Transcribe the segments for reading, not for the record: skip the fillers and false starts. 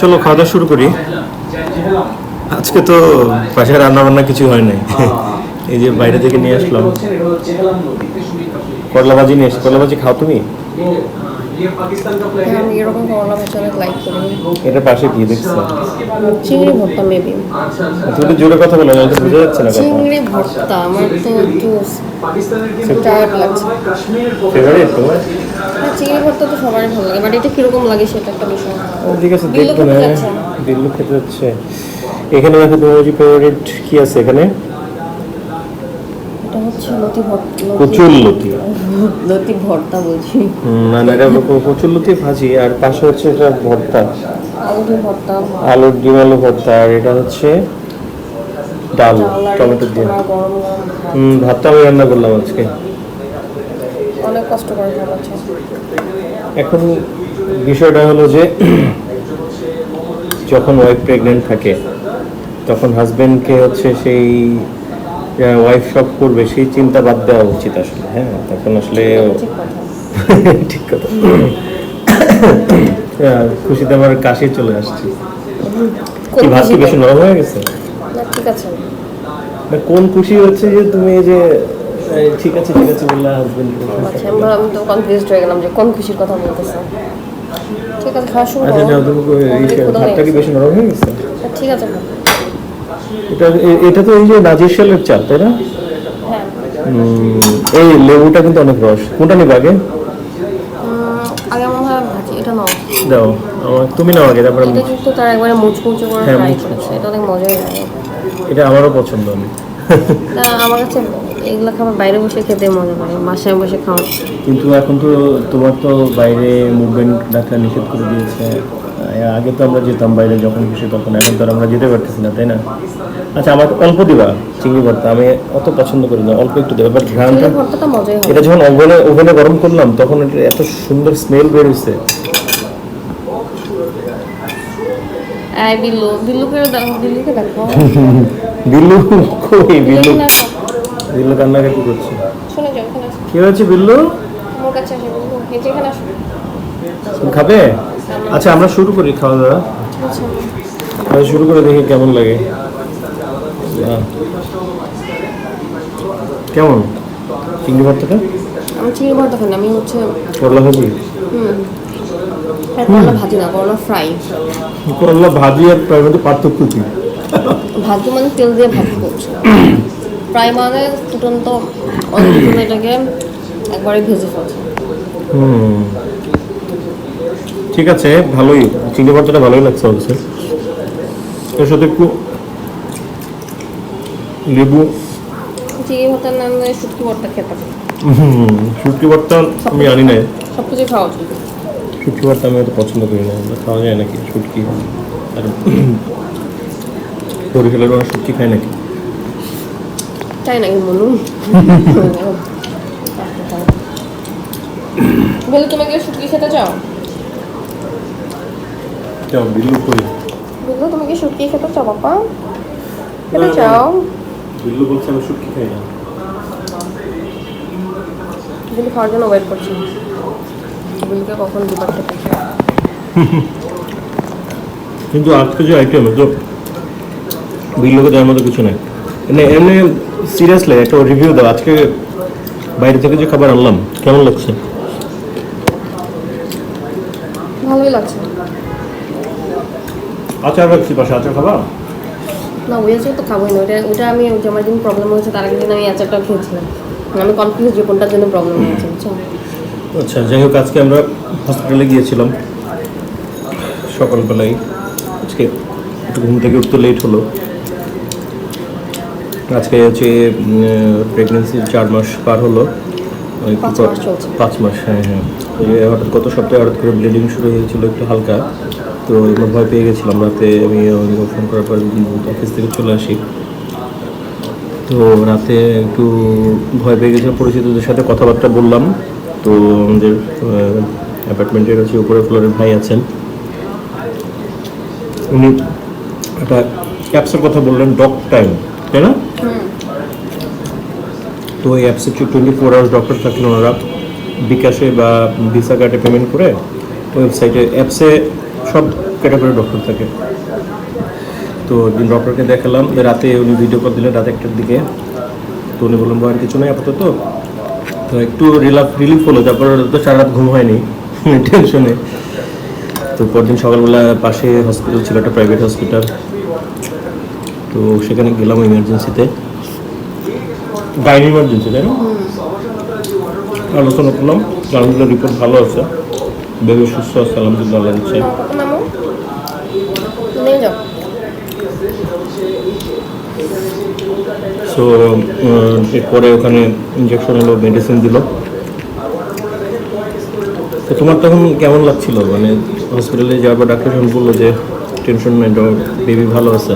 চলো খাওয়া দাওয়া শুরু করি। আজকে তো বাসায় রান্না বান্না কিছু হয় নাই, এই যে বাইরে থেকে নিয়ে আসলাম করলা ভাজি নিয়ে এসে। করলা ভাজি খাও তুমি? আমি এরকম করলা ভাজি অনেক লাইক করি। এটা পাশে কি দেখছো? চিংড়ি ভর্তা মেবি। তুমি তো জোরে কথা বলো না, এটা বোঝা যাচ্ছে না কথা। চিংড়ি ভর্তা আমার তো একটু টায়ার্ড লাগছে। ফেভারিট তোমার? হ্যাঁ, চিংড়ি ভর্তা তো সবারই ভালো লাগে, বাট এটা কিরকম লাগে সেটা একটা বিষয়। ঠিক আছে, বিল্লু দেখবো না। খেতে যাচ্ছে। বিল্লু খেতে যাচ্ছে। এখানে দেখো তোমার যে ফেভারিট কি আছে এখানে? এটা হচ্ছে লতি ভর্তা। কচুর লতি। লতি ভর্তা বলছি। না না, এটা কচুর লতি ভাজি, আর পাশে হচ্ছে এটা ভর্তা, আলু ভর্তা। আলুর ডিম আলু ভর্তা, আর এটা হচ্ছে ডাল চাল আর টমেটো দিয়ে। ছোলা গরম গরম ভাত। ভাতটা আমি রান্না করলাম আজকে। অনেক কষ্ট করে খাওয়াচ্ছে। এখন বিষয়টা হলো যে যখন ওয়াইফ প্রেগনেন্ট থাকে তখন হাজবেন্ডকে হচ্ছে সেই ওয়াইফ সব করবে সেই চিন্তা বাদ দেওয়া উচিত আসলে। হ্যাঁ, তখন আসলে ঠিক কথা। ঠিক কথা। খুশিতে আমার কাশি চলে আসছে। কি ভাত কি বেশি নরম হয়ে গেছে? না, ঠিক আছে। না, কোন খুশি হচ্ছে যে তুমি এই যে ঠিক আছে ঠিক আছে বললা হাজবেন্ড? আচ্ছা, আমি তো কনফিউজড হয়ে গেলাম যে কোন খুশির কথা বলতেছে। ঠিক আছে, খাওয়া শুরু আচ্ছা করো। যাও, তুমি ভাতটা কি বেশি নরম হয়ে গেছে? ঠিক আছে। এটা এটা তো এই যে নাজিরশালের চাল, তাই না? হ্যাঁ। এই লেবুটা কিন্তু অনেক রস। কোনটা নিবে আগে? আগে মনে হয় ভাজি এটা নাও। দাও তুমি নাও আগে, তারপরে এটা কিন্তু তার একবারে মুচমুচে করে হ্যাঁ, ফ্রাই মুচমুচে। করেছে, এটা অনেক মজাই লাগে। এটা আমারও পছন্দ। আমি না, আমার কাছে এগুলো খাবার বাইরে বসে খেতে মজা লাগে, বাসায় বসে খাওয়া। কিন্তু এখন তো তোমার তো বাইরে মুভমেন্ট ডাক্তার নিষেধ করে দিয়েছে। আগে তো আমরা যেতাম বাইরে যখন খুশি তখন, এখন তো আর আমরা যেতে পারতেছি না, তাই না? আচ্ছা, আমার অল্প দিবা চিংড়ি ভর্তা, আমি অত পছন্দ করি না, অল্প একটু দেবে। বাট ঘ্রাণটা, চিংড়ি ভর্তাটা মজাই হয়। এটা যখন ওভেনে গরম করলাম তখন এটা এত সুন্দর স্মেল বের হয়েছে। এই বিল্লুকে দেখো। বিল্লু কই? বিল্লু এখানে আসো। বিল্লু কান্নাকাটি করছে। শুনে যাও, এখানে আসো। কি হয়েছে বিল্লু? আমার কাছে আসো বিল্লু, এই যে এখানে আসো। তুমি খাবে? আচ্ছা, আমরা শুরু করি খাওয়া দাওয়া। আচ্ছা। শুরু করে দেখি কেমন লাগে। কেমন চিংড়ি ভর্তাটা? আমি চিংড়ি ভর্তা খাই না, আমি হচ্ছে করলা ভাজি। করলা ভাজি না, করলা ফ্রাই। করলা ভাজি আর ফ্রাই মধ্যে পার্থক্য কি? ভাজি মানে তেল দিয়ে ভাজি করছে, ফ্রাই মানে ফুটন্ত অনেক এটাকে একবারে ভেজে ফেলছে। ঠিক আছে, ভালোই। চিংড়ি ভর্তাটা ভালোই লাগছে অবশ্যই। এর সাথে একটু লেবু। চিংড়ি ভর্তার নামে শুটকি ভর্তা খেতে হবে। শুটকি ভর্তা আমি আনি নাই। সব কিছু খাওয়া উচিত। শুটকি ভর্তা আমি হয়তো পছন্দ করি না, খাওয়া যায় নাকি শুটকি? আর বরিশালের ওরা শুটকি খায় নাকি? তাই নাকি বলুন? বলে তুমি কি শুটকি খেতে চাও? কেমন বিল্লু করি? বললো তুমি কি শুটকি খেতে চাও বাবা? খেতে চাও? বিল্লু বলছে আমি শুটকি খাই না। বিল্লু খাওয়ার জন্য ওয়েট করছি। বিল্লুকে কখন দিবার থেকে। কিন্তু আজকে যে আইটেম তো বিল্লুকে দেওয়ার মতো কিছু নাই। এমনি সিরিয়াসলি একটা রিভিউ দাও, আজকে বাইরে থেকে যে খাবার আনলাম কেমন লাগছে? ভালোই লাগছে। আচার রাখছি পাশে, আচার খাবা? না, ওই আচার তো খাবোই না। ওটা আমি ওই যে আমার দিন প্রবলেম হয়েছে তার আগের দিন আমি আচারটা খেয়েছিলাম। আমি কনফিউজ যে কোনটার জন্য প্রবলেম হয়েছে, বুঝছো? আচ্ছা, যাই হোক, আজকে আমরা হসপিটালে গিয়েছিলাম সকালবেলায়। আজকে একটু ঘুম থেকে উঠতে লেট হলো। আজকে হচ্ছে প্রেগনেন্সির 4 মাস পার হলো। 5 মাস চলছে। 5 মাস, হ্যাঁ হ্যাঁ। হঠাৎ গত সপ্তাহে হঠাৎ করে ব্লিডিং শুরু হয়েছিল একটু হালকা, তো এবার ভয় পেয়ে গেছিলাম। রাতে আমি ফোন করার পর অফিস থেকে চলে আসি, তো রাতে একটু ভয় পেয়ে গেছিলাম। পরিচিতদের সাথে কথাবার্তা বললাম, তো আমাদের অ্যাপার্টমেন্টের হচ্ছে উপরে ফ্লোরের ভাই আছেন, উনি একটা অ্যাপসের কথা বললেন, ডক টাইম, তাই না? তো এই অ্যাপসে 24 আওয়ার্স ডক্টর থাকলে ওনারা বিকাশে বা ভিসা কার্ডে পেমেন্ট করে ওয়েবসাইটে অ্যাপসে সব ক্যাটাগরি ডক্টর থাকে। তো একদিন ডক্টরকে দেখালাম, রাতে উনি ভিডিও কল দিলেন রাত 1টার দিকে। তো উনি বললাম ভয়ের কিছু নেই আপাতত। তো একটু রিলিফ হলো, তারপর তো সারা রাত ঘুম হয়নি টেনশনে। তো পরদিন সকালবেলা পাশে হসপিটাল ছিল, একটা প্রাইভেট হসপিটাল। তো সেখানে গেলাম ইমার্জেন্সিতে, গাইনি ইমার্জেন্সি, তাই না? আলোচনা করলাম, আলহামদুলিল্লাহ রিপোর্ট ভালো আছে, বেবি সুস্থ আছে আলহামদুলিল্লাহ, আল্লাহ দিচ্ছে। নামো নিয়ে যাও। সো এরপরে ওখানে ইঞ্জেকশন হলো, মেডিসিন দিল। তো তোমার তখন কেমন লাগছিল, মানে হসপিটালে যাওয়ার পর ডাক্তার যখন বললো যে টেনশন নেই, বেবি ভালো আছে?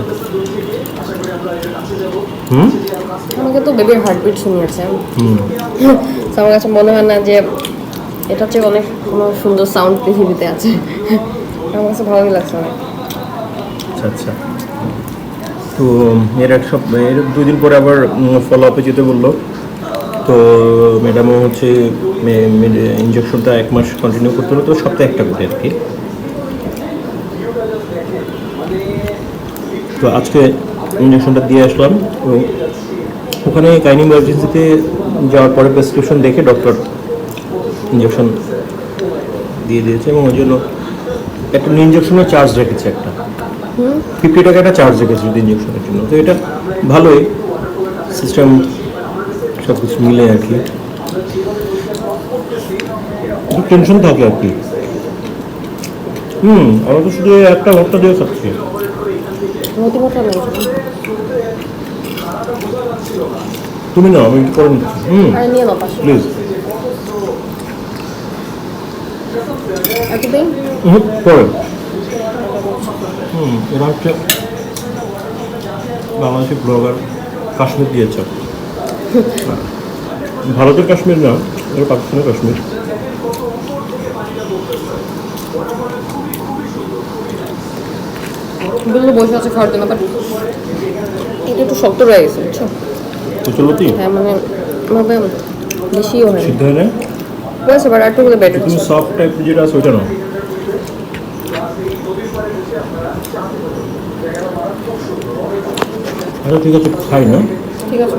আমাকে তো বেবির হার্টবিট শুনিয়েছে। হুম। তো আমার কাছে মনে হয় না যে এটা হচ্ছে অনেক কোনো সুন্দর সাউন্ড পৃথিবীতে আছে। আমার কাছে ভালোই লাগছে অনেক। আচ্ছা আচ্ছা। তো এর 2 দিন পরে আবার ফলো আপে যেতে বললো। তো ম্যাডামও হচ্ছে ইঞ্জেকশনটা 1 মাস কন্টিনিউ করতে হলো, তো সপ্তাহে একটা করে আর কি। তো আজকে ইঞ্জেকশনটা দিয়ে আসলাম। এবং ওখানে গাইনি ইমার্জেন্সিতে যাওয়ার পরে প্রেসক্রিপশন দেখে ডক্টর ইঞ্জেকশন দিয়ে দিয়েছে, এবং ওই জন্য একটা ইঞ্জেকশনের চার্জ রেখেছে, একটা 50 টাকা একটা চার্জ রেখেছে যদি ইঞ্জেকশনের জন্য। তো এটা ভালোই সিস্টেম, সব কিছু মিলে আর কি, টেনশন থাকে আর কি। আমরা তো শুধু একটা ভর্তা দিয়ে খাচ্ছি। মতি মতো নেই। তুমি না, আমি করে নিচ্ছি। আরে নিয়ে নাও পাশে। প্লিজ। এতদিন পরে এরা হচ্ছে বাংলাদেশি ব্লগার, কাশ্মীর দিয়েছে। ভারতের কাশ্মীর না, এটা পাকিস্তানের কাশ্মীর। বিল্লু বসে আছে খাওয়ার জন্য, বাট এটা একটু শক্ত রয়ে গেছে, বুঝছো? কুচলতি হ্যাঁ মানে ভাবে বেশিও হয় সিদ্ধ হয় না, হয়েছে, বাট একটু করে বেটার তুমি সফট টাইপ যেটা আছে ওইটা না। আচ্ছা ঠিক আছে, খাই না। ঠিক আছে।